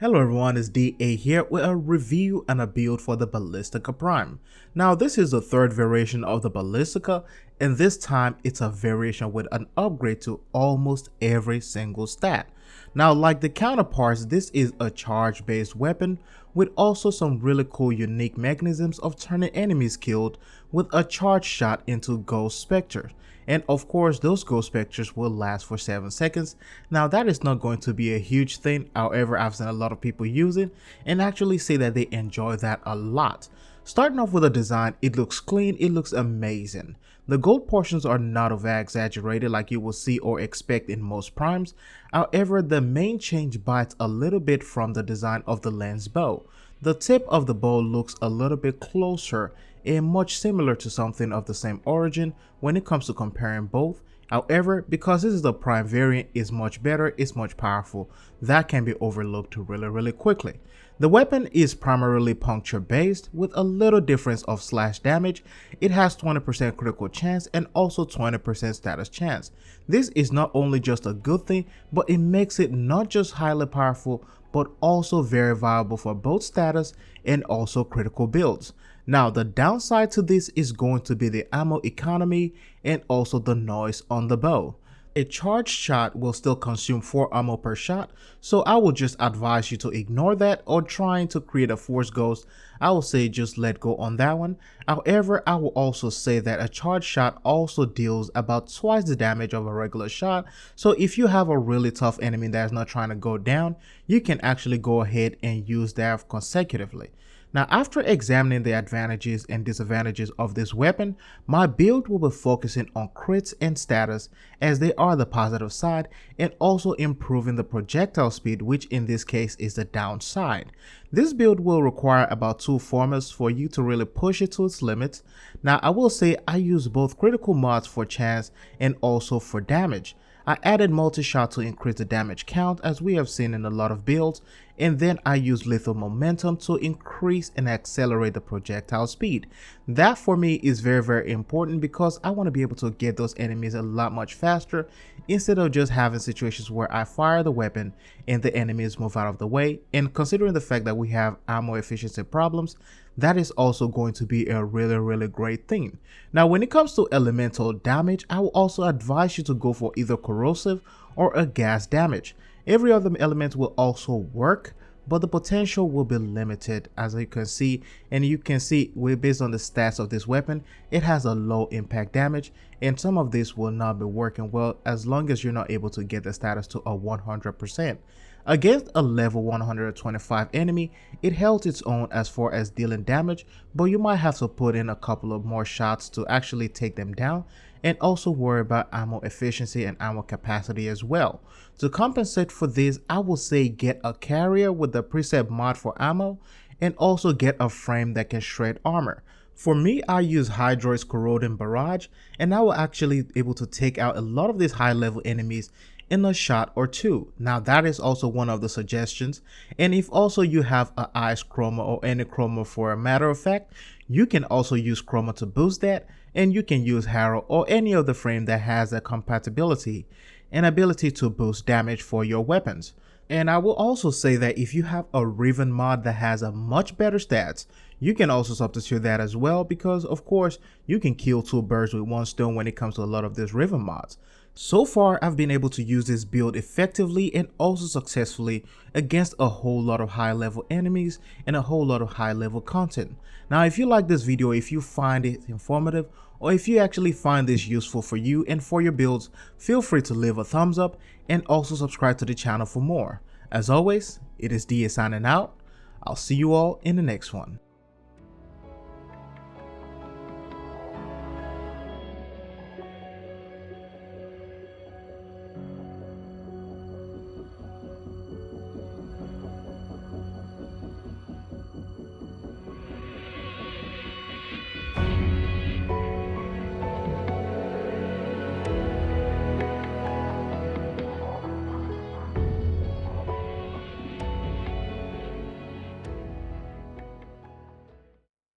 Hello everyone, it's DA here with a review and a build for the Ballistica Prime. Now this is the third variation of the Ballistica, and this time it's a variation with an upgrade to almost every single stat. Now like the counterparts, this is a charge based weapon with also some really cool unique mechanisms of turning enemies killed with a charge shot into Ghost Spectre. And of course those Ghost Spectres will last for 7 seconds. Now that is not going to be a huge thing, however I've seen a lot of people use it and actually say that they enjoy that a lot. Starting off with the design, it looks clean, it looks amazing. The gold portions are not exaggerated like you will see or expect in most primes. However, the main change bites a little bit from the design of the lens bow. The tip of the bow looks a little bit closer and much similar to something of the same origin when it comes to comparing both. However, because this is the prime variant, is much better, it's much powerful, that can be overlooked really quickly. The weapon is primarily puncture based with a little difference of slash damage. It has 20% critical chance and also 20% status chance. This is not only just a good thing, but it makes it not just highly powerful but also very viable for both status and also critical builds. Now the downside to this is going to be the ammo economy and also the noise on the bow. A charged shot will still consume 4 ammo per shot, so I will just advise you to ignore that, or trying to create a force ghost, I will say just let go on that one. However, I will also say that a charged shot also deals about twice the damage of a regular shot, so if you have a really tough enemy that is not trying to go down, you can actually go ahead and use that consecutively. Now after examining the advantages and disadvantages of this weapon, my build will be focusing on crits and status as they are the positive side, and also improving the projectile speed, which in this case is the downside. This build will require about 2 formats for you to really push it to its limits. Now I will say I use both critical mods for chance and also for damage. I added multi-shot to increase the damage count as we have seen in a lot of builds, and then I used lethal momentum to increase and accelerate the projectile speed. That for me is very important because I want to be able to get those enemies a lot much faster instead of just having situations where I fire the weapon and the enemies move out of the way. And considering the fact that we have ammo efficiency problems, that is also going to be a really great thing. Now when it comes to elemental damage, I will also advise you to go for either corrosive or a gas damage. Every other element will also work, but the potential will be limited, as you can see. And you can see based on the stats of this weapon, it has a low impact damage, and some of this will not be working well as long as you're not able to get the status to a 100%. Against a level 125 enemy, it held its own as far as dealing damage, but you might have to put in a couple of more shots to actually take them down, and also worry about ammo efficiency and ammo capacity as well. To compensate for this, I will say get a carrier with the preset mod for ammo, and also get a frame that can shred armor. For me, I use Hydroid's Corroding Barrage, and I will actually be able to take out a lot of these high level enemies in a shot or 2. Now that is also one of the suggestions, and if also you have a ice chroma or any chroma for a matter of fact, you can also use chroma to boost that, and you can use Harrow or any other frame that has a compatibility and ability to boost damage for your weapons. And I will also say that if you have a Riven mod that has a much better stats, you can also substitute that as well, because of course you can kill 2 birds with 1 stone when it comes to a lot of these Riven mods. So far I've been able to use this build effectively and also successfully against a whole lot of high level enemies and a whole lot of high level content. Now if you like this video, if you find it informative, or if you actually find this useful for you and for your builds, feel free to leave a thumbs up and also subscribe to the channel for more. As always, it is DA signing out. I'll see you all in the next one.